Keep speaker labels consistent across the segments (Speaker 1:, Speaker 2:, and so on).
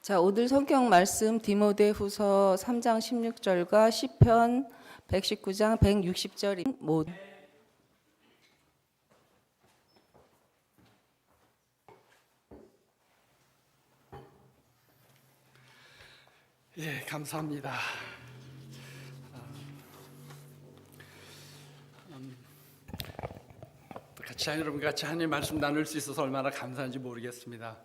Speaker 1: 자, 오늘 성경 말씀 디모데후서 3장 16절과 시편 119장 160절인 모두
Speaker 2: 예, 감사합니다. 여러분 같이 하나님 말씀 나눌 수 있어서 얼마나 감사한지 모르겠습니다.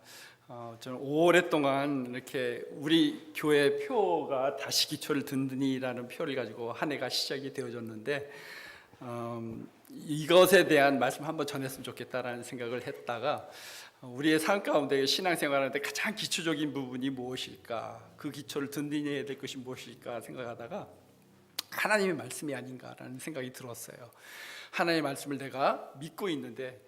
Speaker 2: 저는 오랫동안 이렇게 우리 교회 표가 다시 기초를 든든히라는 표를 가지고 한 해가 시작이 되어졌는데 이것에 대한 말씀 한번 전했으면 좋겠다라는 생각을 했다가 우리의 삶 가운데 신앙생활하는데 가장 기초적인 부분이 무엇일까, 그 기초를 든든히 해야 될 것이 무엇일까 생각하다가 하나님의 말씀이 아닌가라는 생각이 들었어요. 하나님의 말씀을 내가 믿고 있는데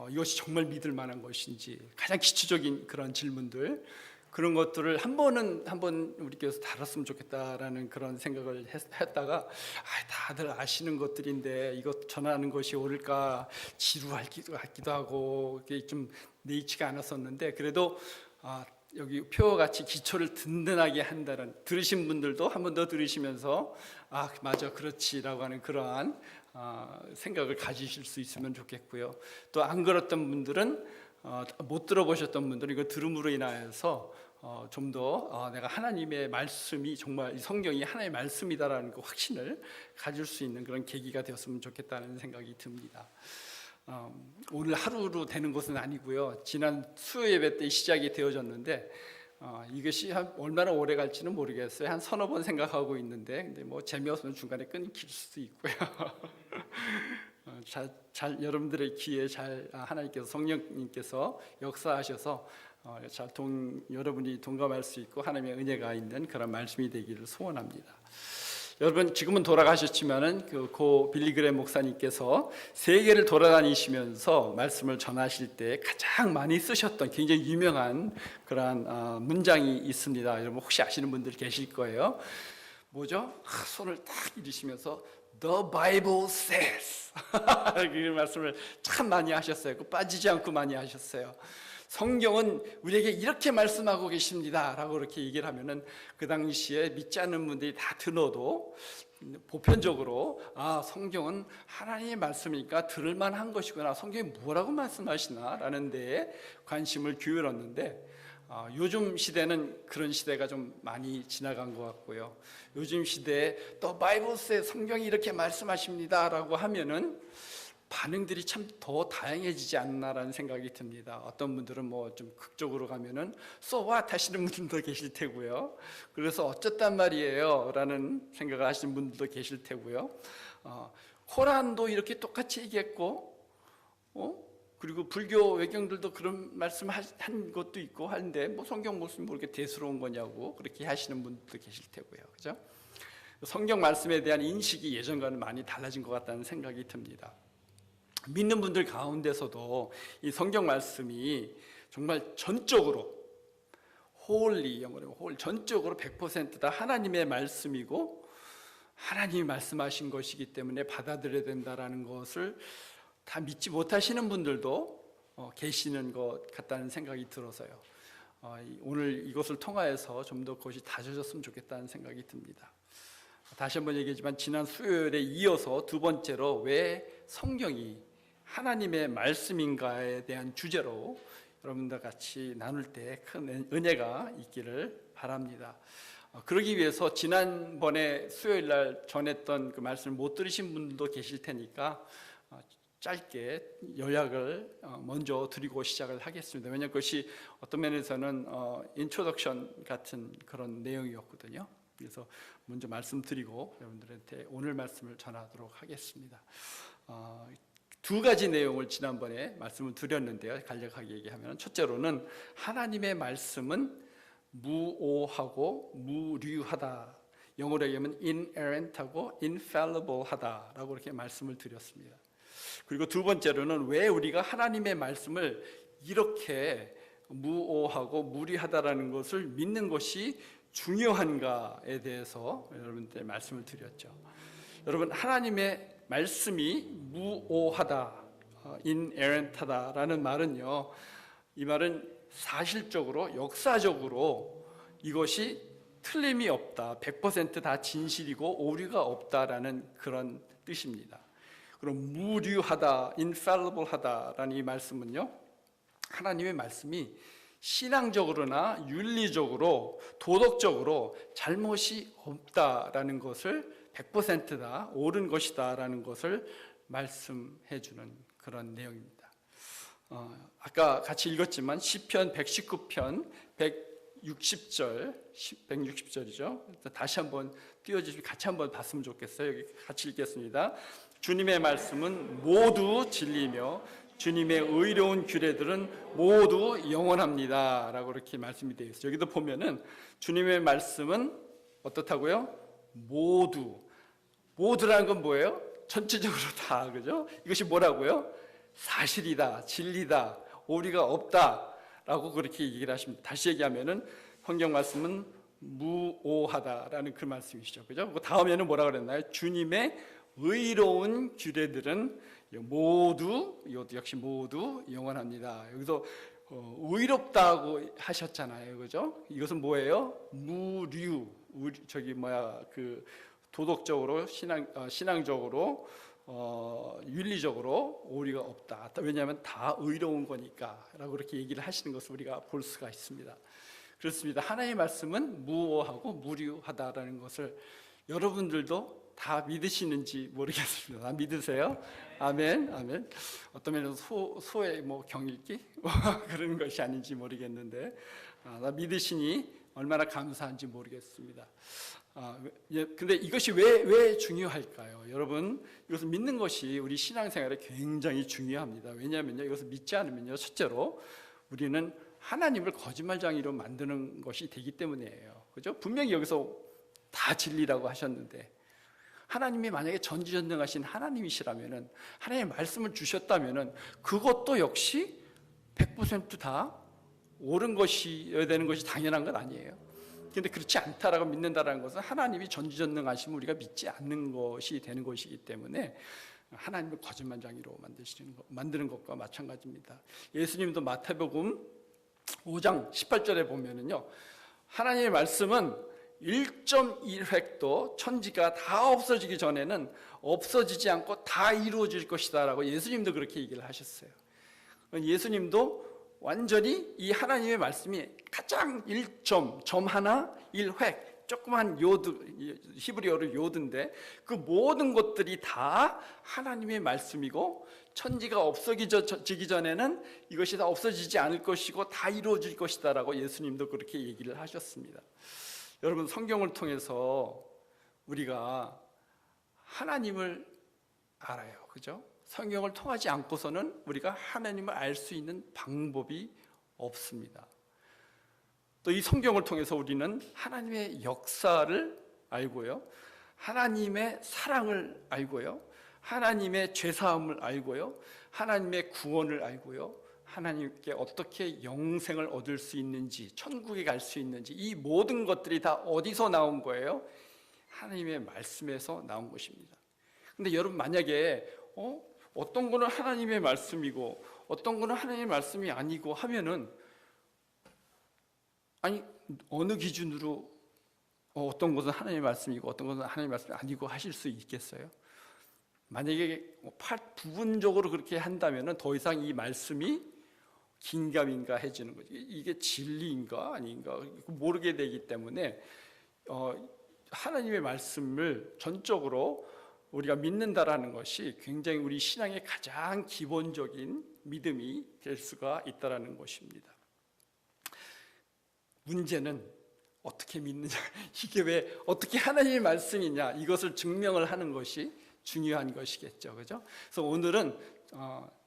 Speaker 2: 이것이 정말 믿을 만한 것인지, 가장 기초적인 그런 질문들, 그런 것들을 한번 우리 교회에서 다뤘으면 좋겠다라는 그런 생각을 했다가 다들 아시는 것들인데 이것 전하는 것이 옳을까 지루하기도 하고 이게 좀 내치가 않았었는데, 그래도 여기 표같이 기초를 든든하게 한다는, 들으신 분들도 한 번 더 들으시면서 맞아 그렇지라고 하는 그러한 생각을 가지실 수 있으면 좋겠고요. 또 안 그랬던 분들은 못 들어보셨던 분들은 이거 들음으로 인하여서 좀 더 내가 하나님의 말씀이 정말 이 성경이 하나님의 말씀이다라는 그 확신을 가질 수 있는 그런 계기가 되었으면 좋겠다는 생각이 듭니다. 오늘 하루로 되는 것은 아니고요. 지난 수요 예배 때 시작이 되어졌는데 이것이 얼마나 오래 갈지는 모르겠어요. 한 서너 번 생각하고 있는데, 근데 뭐 재미없으면 중간에 끊길 수도 있고요. 잘 여러분들의 귀에 잘 하나님께서, 성령님께서 역사하셔서 여러분이 동감할 수 있고 하나님의 은혜가 있는 그런 말씀이 되기를 소원합니다. 여러분, 지금은 돌아가셨지만은 고 빌리그램 목사님께서 세계를 돌아다니시면서 말씀을 전하실 때 가장 많이 쓰셨던 굉장히 유명한 그러한 문장이 있습니다. 여러분 혹시 아시는 분들 계실 거예요. 뭐죠? 손을 딱 이르시면서 The Bible says 그 말씀을 참 많이 하셨어요. 빠지지 않고 많이 하셨어요. 성경은 우리에게 이렇게 말씀하고 계십니다 라고 이렇게 얘기를 하면은 그 당시에 믿지 않는 분들이 다 들어도 보편적으로 성경은 하나님의 말씀이니까 들을 만한 것이구나, 성경이 뭐라고 말씀하시나 라는 데에 관심을 기울였는데 요즘 시대는 그런 시대가 좀 많이 지나간 것 같고요. 요즘 시대에 또 바이블스에 성경이 이렇게 말씀하십니다 라고 하면은 반응들이 참 더 다양해지지 않나라는 생각이 듭니다. 어떤 분들은 뭐 좀 극적으로 가면은 so what 하시는 분들도 계실 테고요. 그래서 어쨌단 말이에요 라는 생각을 하시는 분들도 계실 테고요. 코란도 이렇게 똑같이 얘기했고 그리고 불교 외경들도 그런 말씀 한 것도 있고 하는데 뭐 성경 말씀이 뭐 이렇게 대수로운 거냐고 그렇게 하시는 분들도 계실 테고요. 그죠? 성경 말씀에 대한 인식이 예전과는 많이 달라진 것 같다는 생각이 듭니다. 믿는 분들 가운데서도 이 성경 말씀이 정말 전적으로 영어로 전적으로 100%다 하나님의 말씀이고 하나님이 말씀하신 것이기 때문에 받아들여야 된다라는 것을 다 믿지 못하시는 분들도 계시는 것 같다는 생각이 들어서요. 오늘 이것을 통하여서 좀 더 그것이 다져졌으면 좋겠다는 생각이 듭니다. 다시 한번 얘기하지만 지난 수요일에 이어서 두 번째로 왜 성경이 하나님의 말씀인가에 대한 주제로 여러분들 같이 나눌 때 큰 은혜가 있기를 바랍니다. 그러기 위해서 지난번에 수요일 날 전했던 그 말씀을 못 들으신 분들도 계실 테니까 짧게 요약을 먼저 드리고 시작을 하겠습니다. 왜냐하면 그것이 어떤 면에서는 인트로덕션 같은 그런 내용이었거든요. 그래서 먼저 말씀드리고 여러분들한테 오늘 말씀을 전하도록 하겠습니다. 두 가지 내용을 지난번에 말씀을 드렸는데요. 간략하게 얘기하면 첫째로는 하나님의 말씀은 무오하고 무류하다, 영어로 얘기하면 inerrant하고 infallible하다라고 이렇게 말씀을 드렸습니다. 그리고 두 번째로는 왜 우리가 하나님의 말씀을 이렇게 무오하고 무리하다라는 것을 믿는 것이 중요한가에 대해서 여러분들 말씀을 드렸죠. 여러분, 하나님의 말씀이 무오하다, inerrant하다라는 말은요, 이 말은 사실적으로 역사적으로 이것이 틀림이 없다, 100%다 진실이고 오류가 없다라는 그런 뜻입니다. 그럼 무류하다, infallible하다라는 이 말씀은요, 하나님의 말씀이 신앙적으로나 윤리적으로 도덕적으로 잘못이 없다라는 것을 100%다 옳은 것이다라는 것을 말씀해 주는 그런 내용입니다. 아까 같이 읽었지만 시편 119편 160절이죠. 다시 한번 띄워주시면 같이 한번 봤으면 좋겠어요. 여기 같이 읽겠습니다. 주님의 말씀은 모두 진리며 주님의 의로운 규례들은 모두 영원합니다 라고 이렇게 말씀이 되어 있어요. 여기도 보면은 주님의 말씀은 어떻다고요? 모두라는 건 뭐예요? 전체적으로 다, 그죠? 이것이 뭐라고요? 사실이다, 진리다, 오류가 없다 라고 그렇게 얘기를 하십니다. 다시 얘기하면은 성경 말씀은 무오하다라는 그 말씀이시죠, 그죠? 그 다음에는 뭐라 그랬나요? 주님의 의로운 규례들은 모두, 이것도 역시 모두 영원합니다. 여기서 의롭다고 하셨잖아요, 그죠? 이것은 뭐예요? 그 도덕적으로 신앙적으로 윤리적으로 오류가 없다. 왜냐하면 다 의로운 거니까라고 그렇게 얘기를 하시는 것을 우리가 볼 수가 있습니다. 그렇습니다. 하나님의 말씀은 무오하고 무류하다라는 것을 여러분들도 다 믿으시는지 모르겠습니다. 다 믿으세요? 아멘, 아멘. 어떤 면에서 소의 뭐 경읽기 그런 것이 아닌지 모르겠는데, 다 믿으시니 얼마나 감사한지 모르겠습니다. 근데 이것이 왜 중요할까요? 여러분, 이것을 믿는 것이 우리 신앙생활에 굉장히 중요합니다. 왜냐하면요, 이것을 믿지 않으면요, 첫째로 우리는 하나님을 거짓말쟁이로 만드는 것이 되기 때문이에요. 그죠? 분명히 여기서 다 진리라고 하셨는데, 하나님이 만약에 전지전능하신 하나님이시라면은, 하나님의 말씀을 주셨다면은 그것도 역시 100%다 옳은 것이어야 되는 것이 당연한 건 아니에요. 근데 그렇지 않다라고 믿는다라는 것은 하나님이 전지전능하심을 우리가 믿지 않는 것이 되는 것이기 때문에 하나님을 거짓말쟁이로 만드는 것과 마찬가지입니다. 예수님도 마태복음 5장 18절에 보면은요, 하나님의 말씀은 1.1획도 천지가 다 없어지기 전에는 없어지지 않고 다 이루어질 것이다 라고 예수님도 그렇게 얘기를 하셨어요. 예수님도 완전히 이 하나님의 말씀이 가장 1점 하나 1획 조그만 요드, 히브리어로 요드인데 그 모든 것들이 다 하나님의 말씀이고 천지가 없어지기 전에는 이것이 다 없어지지 않을 것이고 다 이루어질 것이다 라고 예수님도 그렇게 얘기를 하셨습니다. 여러분, 성경을 통해서 우리가 하나님을 알아요. 그죠? 성경을 통하지 않고서는 우리가 하나님을 알 수 있는 방법이 없습니다. 또 이 성경을 통해서 우리는 하나님의 역사를 알고요, 하나님의 사랑을 알고요, 하나님의 죄사함을 알고요, 하나님의 구원을 알고요, 하나님께 어떻게 영생을 얻을 수 있는지, 천국에 갈 수 있는지, 이 모든 것들이 다 어디서 나온 거예요? 하나님의 말씀에서 나온 것입니다. 근데 여러분, 만약에 어떤 거는 하나님의 말씀이고 어떤 거는 하나님의 말씀이 아니고 하면은, 아니 어느 기준으로 어떤 것은 하나님의 말씀이고 어떤 것은 하나님의 말씀이 아니고 하실 수 있겠어요? 만약에 부분적으로 그렇게 한다면은 더 이상 이 말씀이 긴가민가 해지는 거죠. 이게 진리인가 아닌가 모르게 되기 때문에 하나님의 말씀을 전적으로 우리가 믿는다라는 것이 굉장히 우리 신앙의 가장 기본적인 믿음이 될 수가 있다라는 것입니다. 문제는 어떻게 믿느냐, 이게 왜 어떻게 하나님의 말씀이냐, 이것을 증명을 하는 것이 중요한 것이겠죠, 그죠? 그래서 오늘은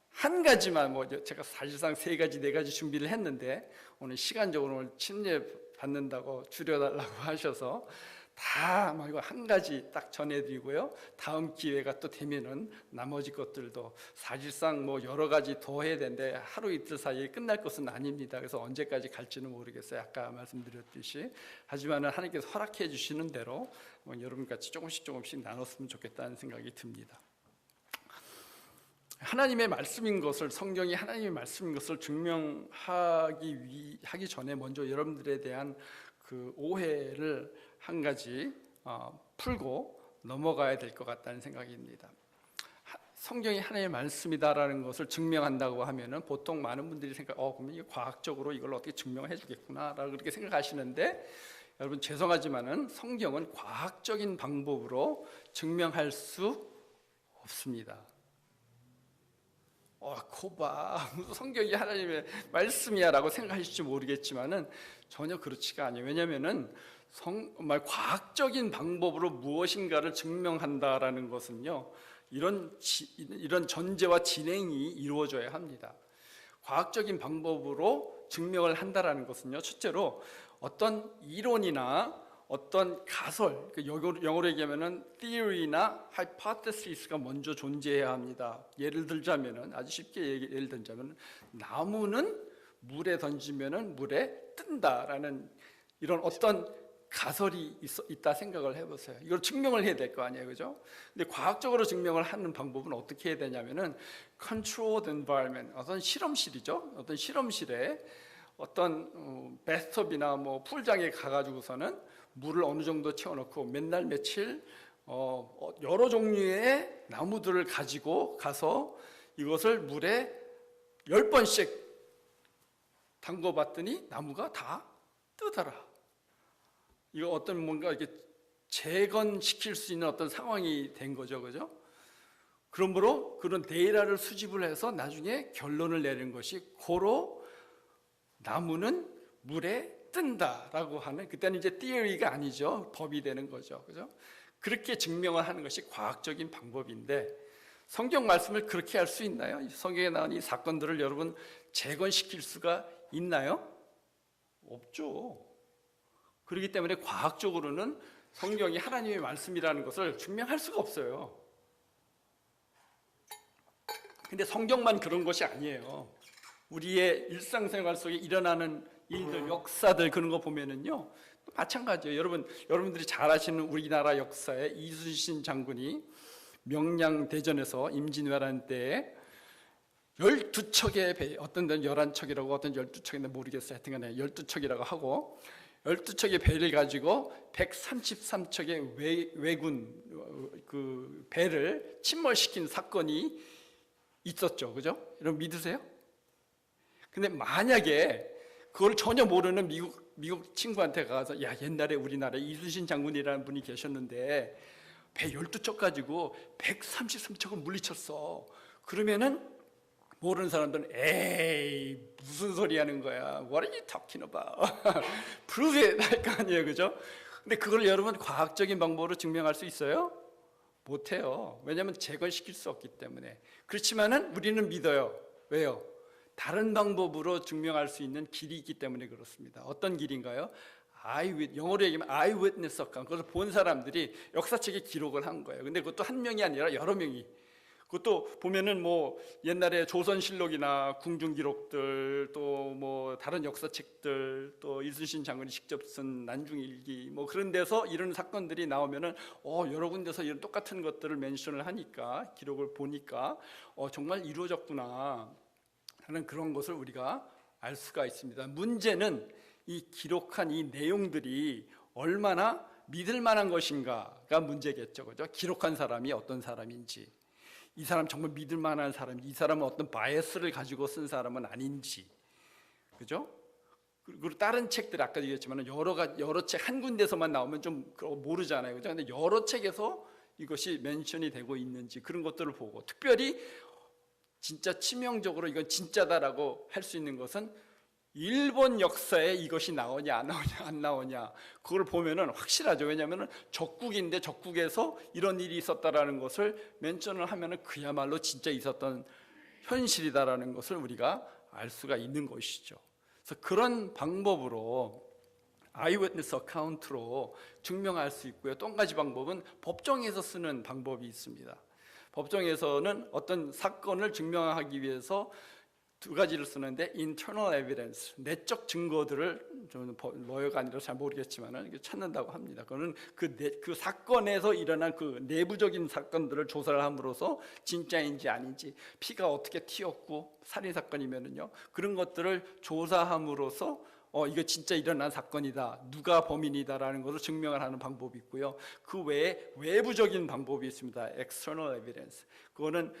Speaker 2: 한 가지만, 제가 사실상 3가지, 4가지 준비를 했는데 오늘 시간적으로 오늘 침례 받는다고 줄여달라고 하셔서 다 말고 한 가지 딱 전해드리고요, 다음 기회가 또 되면은 나머지 것들도 사실상 여러 가지 더 해야 되는데 하루 이틀 사이에 끝날 것은 아닙니다. 그래서 언제까지 갈지는 모르겠어요. 아까 말씀드렸듯이. 하지만은 하나님께서 허락해 주시는 대로 여러분같이 조금씩 나눴으면 좋겠다는 생각이 듭니다. 하나님의 말씀인 것을, 성경이 하나님의 말씀인 것을 하기 전에 먼저 여러분들에 대한 그 오해를 한 가지 풀고 넘어가야 될 것 같다는 생각입니다. 성경이 하나님의 말씀이다라는 것을 증명한다고 하면은 보통 많은 분들이 그러면 이거 과학적으로 이걸 어떻게 증명해 주겠구나라고 그렇게 생각하시는데, 여러분 죄송하지만은 성경은 과학적인 방법으로 증명할 수 없습니다. 코바 무슨 성경이 하나님의 말씀이야라고 생각하실지 모르겠지만은 전혀 그렇지가 아니에요. 왜냐하면은 정말 과학적인 방법으로 무엇인가를 증명한다라는 것은요, 이런 전제와 진행이 이루어져야 합니다. 과학적인 방법으로 증명을 한다라는 것은요, 첫째로 어떤 이론이나 어떤 가설, 영어로 얘기하면은 theory나 hypothesis가 먼저 존재해야 합니다. 예를 들자면은, 아주 쉽게 예를 들자면은, 나무는 물에 던지면은 물에 뜬다라는 이런 어떤 가설이 있다 생각을 해보세요. 이걸 증명을 해야 될 거 아니에요, 그죠? 근데 과학적으로 증명을 하는 방법은 어떻게 해야 되냐면은 controlled environment, 어떤 실험실이죠. 어떤 실험실에 어떤 배스톱이나 뭐 풀장에 가가지고서는 물을 어느 정도 채워놓고 맨날 며칠 여러 종류의 나무들을 가지고 가서 이것을 물에 10번씩 담궈봤더니 나무가 다 뜨더라. 이거 어떤 뭔가 이렇게 재건시킬 수 있는 어떤 상황이 된 거죠, 그죠? 그러므로 그런 데이터를 수집을 해서 나중에 결론을 내는 것이 고로 나무는 물에 뜬다라고 하는, 그때는 이제 theory가 아니죠, 법이 되는 거죠, 그죠? 그렇게 증명을 하는 것이 과학적인 방법인데, 성경 말씀을 그렇게 할 수 있나요? 성경에 나온 이 사건들을 여러분 재건시킬 수가 있나요? 없죠. 그렇기 때문에 과학적으로는 성경이 하나님의 말씀이라는 것을 증명할 수가 없어요. 근데 성경만 그런 것이 아니에요. 우리의 일상생활 속에 일어나는 일들, 역사들, 그런 거 보면은요, 마찬가지예요. 여러분들이 잘 아시는 우리나라 역사에 이순신 장군이 명량대전에서 임진왜란 때에 12척의 배, 어떤 데는 11척이라고, 어떤 12척인데 모르겠어요. 하여튼간에 12척이라고 하고, 12척의 배를 가지고 133척의 왜군 그 배를 침몰시킨 사건이 있었죠, 그죠? 여러분 믿으세요? 근데 만약에 그걸 전혀 모르는 미국 친구한테 가서, 야, 옛날에 우리나라에 이순신 장군이라는 분이 계셨는데 배 12척 가지고 133척을 물리쳤어. 그러면은 모르는 사람들은 에이 무슨 소리 하는 거야, What are you talking about? Prove it 할 거 아니에요, 그죠? 근데 그걸 여러분 과학적인 방법으로 증명할 수 있어요? 못해요. 왜냐하면 재건시킬 수 없기 때문에. 그렇지만은 우리는 믿어요. 왜요? 다른 방법으로 증명할 수 있는 길이 있기 때문에 그렇습니다. 어떤 길인가요? 영어로 얘기하면 eyewitness account, 그것을 본 사람들이 역사책에 기록을 한 거예요. 근데 그것도 한 명이 아니라 여러 명이. 그것도 보면은 뭐 옛날에 조선실록이나 궁중기록들, 또 뭐 다른 역사책들, 또 이순신 장군이 직접 쓴 난중일기, 뭐 그런 데서 이런 사건들이 나오면은 여러 군데서 이런 똑같은 것들을 멘션을 하니까, 기록을 보니까 정말 이루어졌구나 하는 그런 것을 우리가 알 수가 있습니다. 문제는 이 기록한 이 내용들이 얼마나 믿을 만한 것인가가 문제겠죠, 그죠? 기록한 사람이 어떤 사람인지, 이 사람 정말 믿을 만한 사람인지, 이 사람은 어떤 바이어스를 가지고 쓴 사람은 아닌지, 그죠? 그리고 다른 책들, 아까 얘기했지만 여러 책 한 군데서만 나오면 좀 모르잖아요, 그죠? 근데 여러 책에서 이것이 멘션이 되고 있는지, 그런 것들을 보고, 특별히 진짜 치명적으로 이건 진짜다라고 할 수 있는 것은 일본 역사에 이것이 나오냐 안 나오냐, 그걸 보면은 확실하죠. 왜냐하면 적국인데 적국에서 이런 일이 있었다라는 것을 멘션을 하면은 그야말로 진짜 있었던 현실이다라는 것을 우리가 알 수가 있는 것이죠. 그래서 그런 방법으로 아이위트니스 어카운트로 증명할 수 있고요. 또 한 가지 방법은 법정에서 쓰는 방법이 있습니다. 법정에서는 어떤 사건을 증명하기 위해서 두 가지를 쓰는데 internal evidence, 내적 증거들을 저는 뭐가 아니라 잘 모르겠지만 찾는다고 합니다. 그거는 그 사건에서 일어난 그 내부적인 사건들을 조사를 함으로써 진짜인지 아닌지, 피가 어떻게 튀었고 살인 사건이면은요 그런 것들을 조사함으로써 이거 진짜 일어난 사건이다, 누가 범인이다라는 것을 증명을 하는 방법이 있고요. 그 외에 외부적인 방법이 있습니다. external evidence. 그거는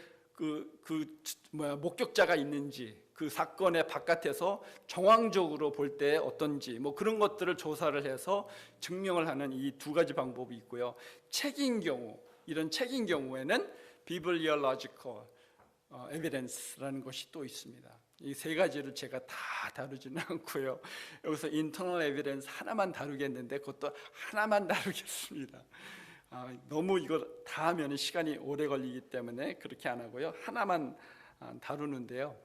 Speaker 2: 목격자가 있는지, 그 사건의 바깥에서 정황적으로 볼 때 어떤지, 그런 것들을 조사를 해서 증명을 하는 이 두 가지 방법이 있고요. 책인 경우, 이런 책인 경우에는 bibliological evidence라는 것이 또 있습니다. 이 세 가지를 제가 다 다루지는 않고요. 여기서 internal evidence 하나만 다루겠는데 그것도 하나만 다루겠습니다. 너무 이거 다 하면 시간이 오래 걸리기 때문에 그렇게 안 하고요. 하나만 다루는데요.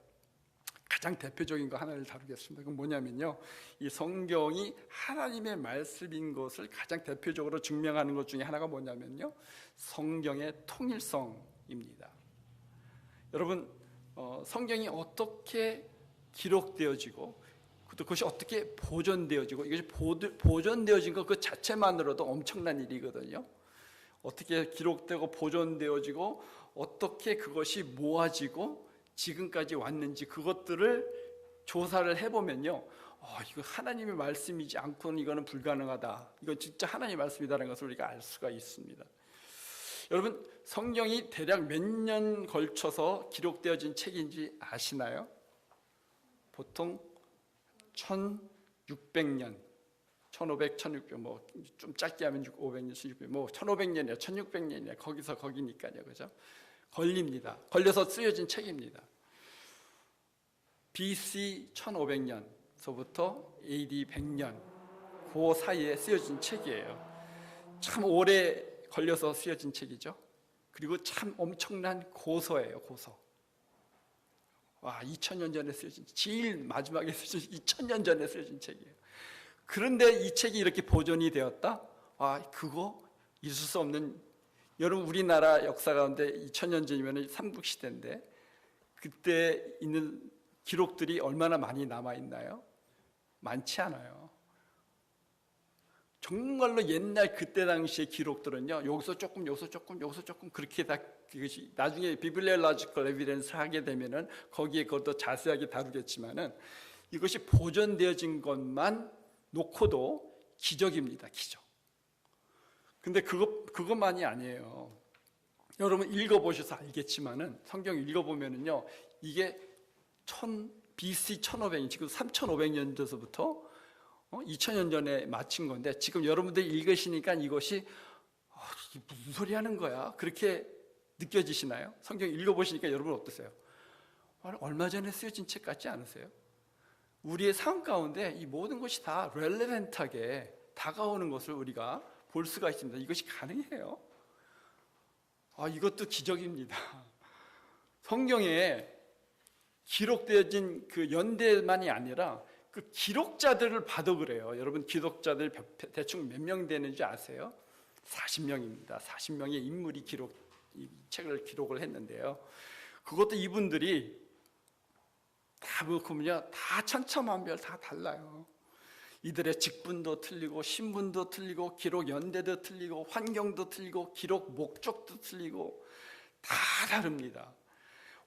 Speaker 2: 가장 대표적인 거 하나를 다루겠습니다. 그건 뭐냐면요, 이 성경이 하나님의 말씀인 것을 가장 대표적으로 증명하는 것 중에 하나가 뭐냐면요, 성경의 통일성입니다. 여러분, 성경이 어떻게 기록되어지고 또 그것이 어떻게 보존되어지고, 이것이 보존되어진 것 그 자체만으로도 엄청난 일이거든요. 어떻게 기록되고 보존되어지고 어떻게 그것이 모아지고 지금까지 왔는지, 그것들을 조사를 해보면요, 이거 하나님의 말씀이지 않고는 이거는 불가능하다, 이건 진짜 하나님의 말씀이다라는 것을 우리가 알 수가 있습니다. 여러분, 성경이 대략 몇 년 걸쳐서 기록되어진 책인지 아시나요? 보통 1600년, 1500, 1600, 좀 짧게 하면 500년, 1600, 1500년이야, 1600년이야, 거기니까요, 그죠? 걸려서 쓰여진 책입니다. BC 1500년서부터 AD 100년, 그 사이에 쓰여진 책이에요. 참 오래 걸려서 쓰여진 책이죠. 그리고 참 엄청난 고서예요, 고서. 2000년 전에 쓰여진, 제일 마지막에 쓰여진 2000년 전에 쓰여진 책이에요. 그런데 이 책이 이렇게 보존이 되었다? 그거 있을 수 없는, 여러분 우리나라 역사 가운데 2000년 전이면 삼국시대인데 그때 있는 기록들이 얼마나 많이 남아있나요? 많지 않아요. 정말로 옛날 그때 당시의 기록들은요, 여기서 조금, 여기서 조금, 여기서 조금, 그렇게 다, 그것이 나중에 비블리올로지컬 에비던스 하게 되면은 거기에 그것도 자세하게 다루겠지만은 이것이 보존되어진 것만 놓고도 기적입니다, 기적. 근데 그것만이 아니에요. 여러분 읽어보셔서 알겠지만은, 성경 읽어보면은요, 이게 BC 1500년, 지금 3500년도서부터 2000년 전에 마친 건데, 지금 여러분들이 읽으시니까 이것이 무슨 소리 하는 거야? 그렇게 느껴지시나요? 성경 읽어보시니까 여러분 어떠세요? 얼마 전에 쓰여진 책 같지 않으세요? 우리의 삶 가운데 이 모든 것이 다 렐레벤트하게 다가오는 것을 우리가 볼 수가 있습니다. 이것이 가능해요? 이것도 기적입니다. 성경에 기록되어진 그 연대만이 아니라 그 기록자들을 봐도 그래요. 여러분, 기록자들 대충 몇 명 되는지 아세요? 40명입니다. 40명의 인물이 이 책을 기록을 했는데요. 그것도 이분들이 다 보면요, 다 천차만별 다 달라요. 이들의 직분도 틀리고, 신분도 틀리고, 기록 연대도 틀리고, 환경도 틀리고, 기록 목적도 틀리고, 다 다릅니다.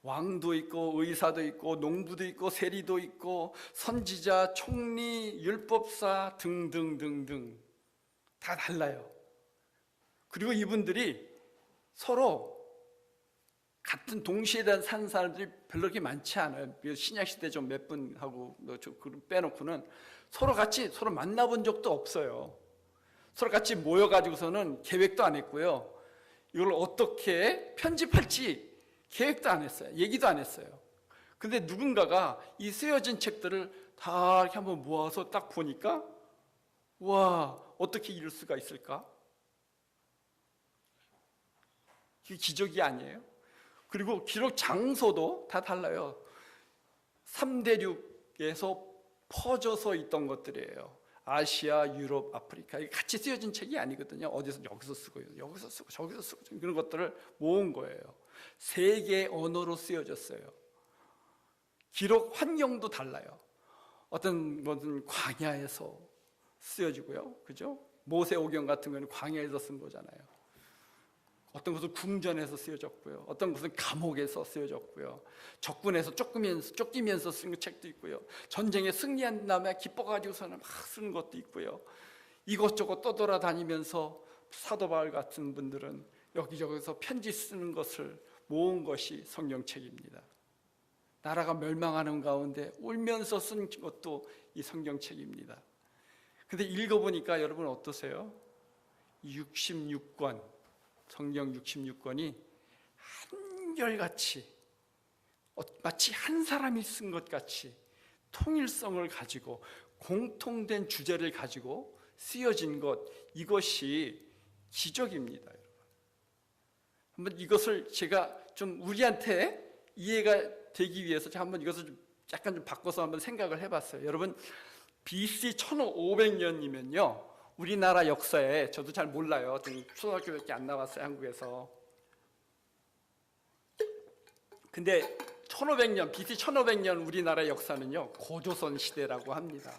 Speaker 2: 왕도 있고, 의사도 있고, 농부도 있고, 세리도 있고, 선지자, 총리, 율법사 등등등등 다 달라요. 그리고 이분들이 서로 같은 동시에 산 사람들이 별로 그렇게 많지 않아요. 신약시대 좀 몇 분 하고 빼놓고는 서로 만나본 적도 없어요. 서로 같이 모여가지고서는 계획도 안 했고요, 이걸 어떻게 편집할지 계획도 안 했어요. 얘기도 안 했어요. 근데 누군가가 이 쓰여진 책들을 다 이렇게 한번 모아서 딱 보니까, 와, 어떻게 이럴 수가 있을까? 이게 기적이 아니에요? 그리고 기록 장소도 다 달라요. 3대륙에서 퍼져서 있던 것들이에요. 아시아, 유럽, 아프리카, 이게 같이 쓰여진 책이 아니거든요. 어디서 여기서 쓰고, 여기서 쓰고, 저기서 쓰고, 그런 것들을 모은 거예요. 세 개의 언어로 쓰여졌어요. 기록 환경도 달라요. 어떤 광야에서 쓰여지고요, 그죠? 모세오경 같은 거는 광야에서 쓴 거잖아요. 어떤 것은 궁전에서 쓰여졌고요, 어떤 것은 감옥에서 쓰여졌고요, 적군에서 쫓기면서 쓴 책도 있고요, 전쟁에 승리한 다음에 기뻐가지고서는 막 쓰는 것도 있고요, 이것저것 떠돌아다니면서 사도 바울 같은 분들은 여기저기서 편지 쓰는 것을 모은 것이 성경책입니다. 나라가 멸망하는 가운데 울면서 쓴 것도 이 성경책입니다. 근데 읽어보니까 여러분 어떠세요? 66권, 성경 66권이 한결같이 마치 한 사람이 쓴 것 같이 통일성을 가지고 공통된 주제를 가지고 쓰여진 것, 이것이 기적입니다. 여러분, 한번 이것을 제가 좀 우리한테 이해가 되기 위해서 제가 한번 이것을 좀 약간 좀 바꿔서 한번 생각을 해봤어요. 여러분, BC 1500년이면요 우리나라 역사에, 저도 잘 몰라요, 초등학교밖에 안 나왔어요, 한국에서. 근데 1500년, BC 1500년 우리나라 역사는요 고조선 시대라고 합니다.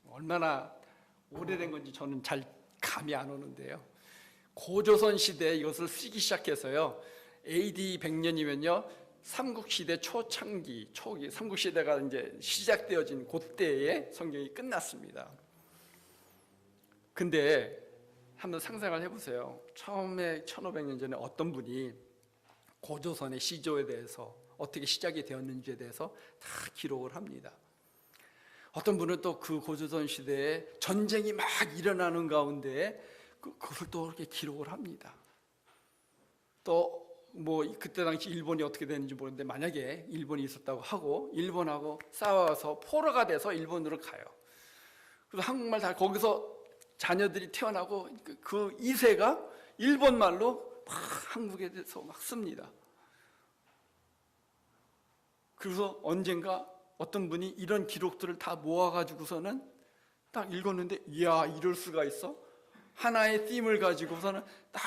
Speaker 2: 얼마나 오래된 건지 저는 잘 감이 안 오는데요, 고조선 시대에 이것을 쓰기 시작해서요 AD 100년이면요 삼국시대 초창기, 삼국시대가 이제 시작되어진 그때에 성경이 끝났습니다. 근데 한번 상상을 해보세요. 처음에 1500년 전에 어떤 분이 고조선의 시조에 대해서 어떻게 시작이 되었는지에 대해서 다 기록을 합니다. 어떤 분은 또 그 고조선 시대에 전쟁이 막 일어나는 가운데 그걸 또 이렇게 기록을 합니다. 또 그때 당시 일본이 어떻게 되는지 모르는데, 만약에 일본이 있었다고 하고 일본하고 싸워서 포로가 돼서 일본으로 가요. 그래서 한국말 다 거기서 자녀들이 태어나고 그 2세가 일본 말로 막 한국에 대해서 막 씁니다. 그래서 언젠가 어떤 분이 이런 기록들을 다 모아가지고서는 딱 읽었는데, 이야, 이럴 수가 있어? 하나의 띠임을 가지고서는 딱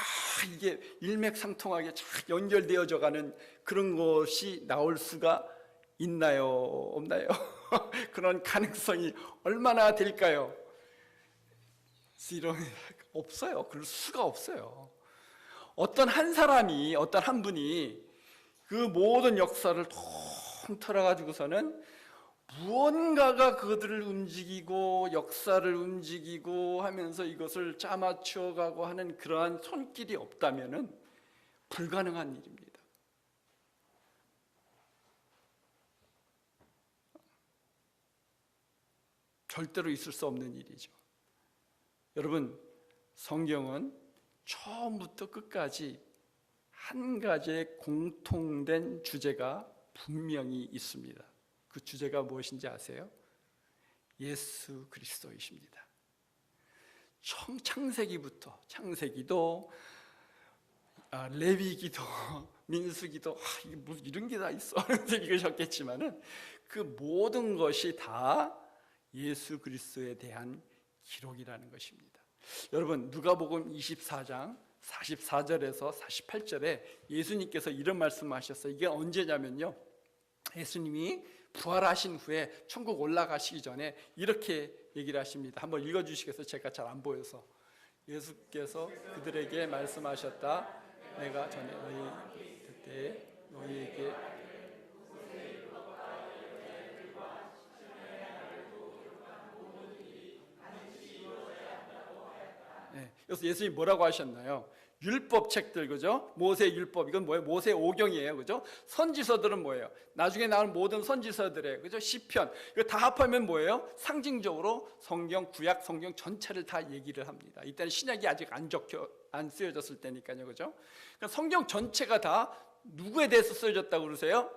Speaker 2: 이게 일맥상통하게 쫙 연결되어져 가는 그런 것이 나올 수가 있나요? 없나요? 그런 가능성이 얼마나 될까요? 이런, 없어요. 그럴 수가 없어요. 어떤 한 사람이, 어떤 한 분이 그 모든 역사를 통틀어 가지고서는 무언가가 그들을 움직이고 역사를 움직이고 하면서 이것을 짜맞춰가고 하는 그러한 손길이 없다면은 불가능한 일입니다. 절대로 있을 수 없는 일이죠. 여러분, 성경은 처음부터 끝까지 한 가지의 공통된 주제가 분명히 있습니다. 그 주제가 무엇인지 아세요? 예수 그리스도이십니다. 창세기부터, 창세기도, 레위기도, 민수기도, 이게 뭐 이런 게 다 있어 읽으셨겠지만은 그 모든 것이 다 예수 그리스도에 대한 기록이라는 것입니다. 여러분, 누가복음 24장 44절에서 48절에 예수님께서 이런 말씀하셨어요. 이게 언제냐면요, 예수님이 부활하신 후에 천국 올라가시기 전에 이렇게 얘기를 하십니다. 한번 읽어주시겠어요? 제가 잘 안 보여서. 예수께서 그들에게 말씀하셨다. 내가 전에 너희 그때 너희에게 그래서 예수님이 뭐라고 하셨나요? 율법 책들, 그죠? 모세 율법, 이건 뭐예요? 모세 오경이에요, 그죠? 선지서들은 뭐예요? 나중에 나올 모든 선지서들에, 그죠? 시편, 이거 다 합하면 뭐예요? 상징적으로 성경, 구약 성경 전체를 다 얘기를 합니다. 이때는 신약이 아직 안 쓰여졌을 때니까요, 그죠? 그러니까 성경 전체가 다 누구에 대해서 쓰여졌다고 그러세요?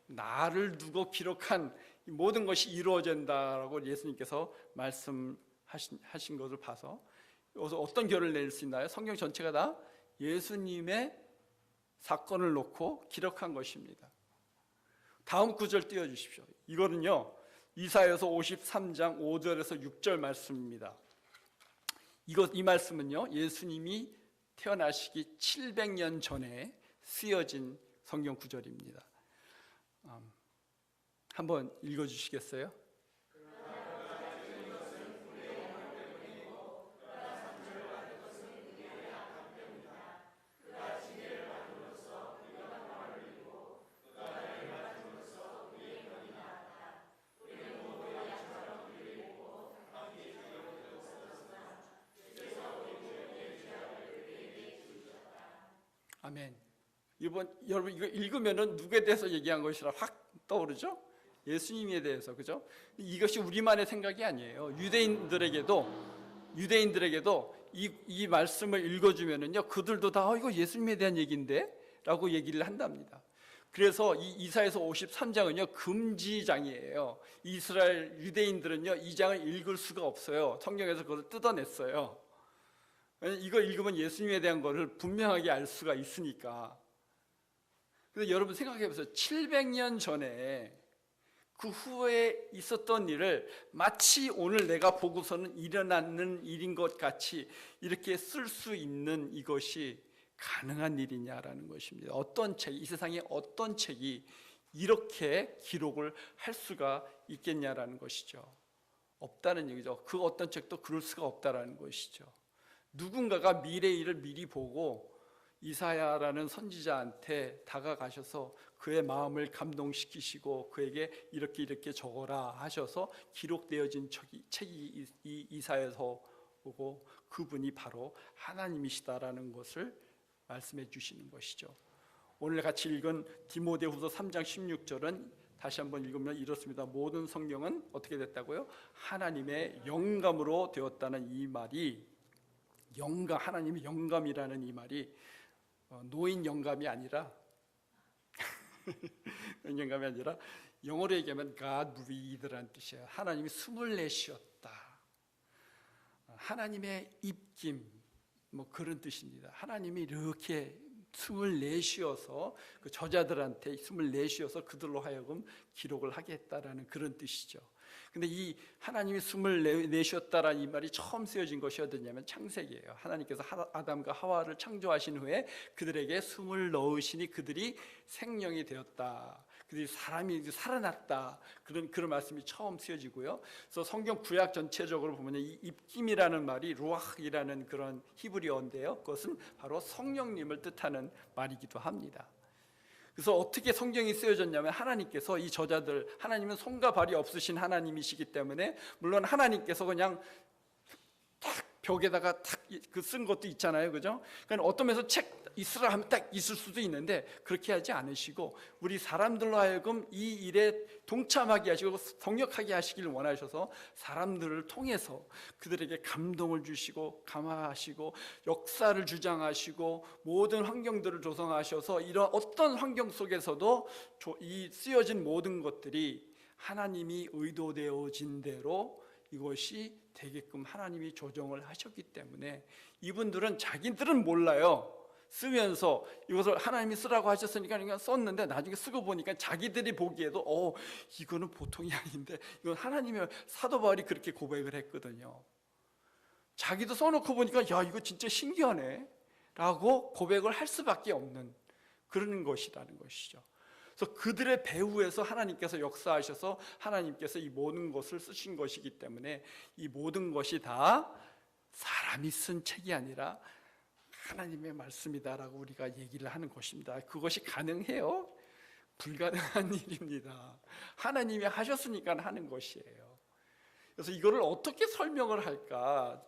Speaker 2: 나를 두고 기록한 모든 것이 이루어진다라고 예수님께서 말씀하신 것을 봐서 여기서 어떤 결을 낼 수 있나요? 성경 전체가 다 예수님의 사건을 놓고 기록한 것입니다. 다음 구절 띄워주십시오. 이거는요, 이사야서 53장 5절에서 6절 말씀입니다. 이 말씀은요, 예수님이 태어나시기 700년 전에 쓰여진 성경 구절입니다. 한번 읽어주시겠어요? 아멘. 여러분 이거 읽으면은 누구에 대해서 얘기한 것이라 확 떠오르죠? 예수님에 대해서, 그죠? 이것이 우리만의 생각이 아니에요. 유대인들에게도 이 말씀을 읽어주면은요, 그들도 다 이거 예수님에 대한 얘기인데라고 얘기를 한답니다. 그래서 이 이사야서 53장은요 금지장이에요. 이스라엘 유대인들은요 이 장을 읽을 수가 없어요. 성경에서 그걸 뜯어냈어요. 이거 읽으면 예수님에 대한 것을 분명하게 알 수가 있으니까. 근데 여러분 생각해 보세요. 700년 전에 그 후에 있었던 일을 마치 오늘 내가 보고서는 일어나는 일인 것 같이 이렇게 쓸 수 있는 이것이 가능한 일이냐라는 것입니다. 이 세상에 어떤 책이 이렇게 기록을 할 수가 있겠냐라는 것이죠. 없다는 얘기죠. 그 어떤 책도 그럴 수가 없다라는 것이죠. 누군가가 미래의 일을 미리 보고 이사야라는 선지자한테 다가가셔서 그의 마음을 감동시키시고 그에게 이렇게 적어라 하셔서 기록되어진 책이 이 이사야서고 그분이 바로 하나님이시다라는 것을 말씀해 주시는 것이죠. 오늘 같이 읽은 디모데후서 3장 16절은 다시 한번 읽으면 이렇습니다. 모든 성경은 어떻게 됐다고요? 하나님의 영감으로 되었다는 이 말이 하나님의 영감이라는 이 말이 노인 영감이 아니라 영감이 아니라 영어로 얘기하면 God breathed 라는 뜻이에요. 하나님이 숨을 내쉬었다. 하나님의 입김 그런 뜻입니다. 하나님이 이렇게 숨을 내쉬어서 그 저자들한테 숨을 내쉬어서 그들로 하여금 기록을 하게 했다라는 그런 뜻이죠. 근데 이 하나님이 숨을 내쉬었다라는 이 말이 처음 쓰여진 것이 어디냐면 창세기예요. 하나님께서 아담과 하와를 창조하신 후에 그들에게 숨을 넣으시니 그들이 생명이 되었다. 그들이 사람이 살아났다. 그런 말씀이 처음 쓰여지고요. 그래서 성경 구약 전체적으로 보면 이 입김이라는 말이 루아흐이라는 그런 히브리어인데요. 그것은 바로 성령님을 뜻하는 말이기도 합니다. 그래서 어떻게 성경이 쓰여졌냐면 하나님께서 이 저자들, 하나님은 손과 발이 없으신 하나님이시기 때문에 물론 하나님께서 그냥 딱 벽에다가 딱 그 쓴 것도 있잖아요, 그죠? 그러니까 어떤 면에서 책 있으라 하면 딱 있을 수도 있는데 그렇게 하지 않으시고 우리 사람들로 하여금 이 일에 동참하게 하시고 동역하게 하시기를 원하셔서 사람들을 통해서 그들에게 감동을 주시고 감화하시고 역사를 주장하시고 모든 환경들을 조성하셔서 이런 어떤 환경 속에서도 이 쓰여진 모든 것들이 하나님이 의도되어진 대로 이것이 되게끔 하나님이 조정을 하셨기 때문에 이분들은 자기들은 몰라요. 쓰면서 이것을 하나님이 쓰라고 하셨으니까 그냥 썼는데 나중에 쓰고 보니까 자기들이 보기에도 이거는 보통이 아닌데 이건 하나님의 사도 바울이 그렇게 고백을 했거든요. 자기도 써놓고 보니까 야 이거 진짜 신기하네 라고 고백을 할 수밖에 없는 그런 것이라는 것이죠. 그래서 그들의 배후에서 하나님께서 역사하셔서 하나님께서 이 모든 것을 쓰신 것이기 때문에 이 모든 것이 다 사람이 쓴 책이 아니라 하나님의 말씀이다라고 우리가 얘기를 하는 것입니다. 그것이 가능해요? 불가능한 일입니다. 하나님이 하셨으니까 하는 것이에요. 그래서 이거를 어떻게 설명을 할까?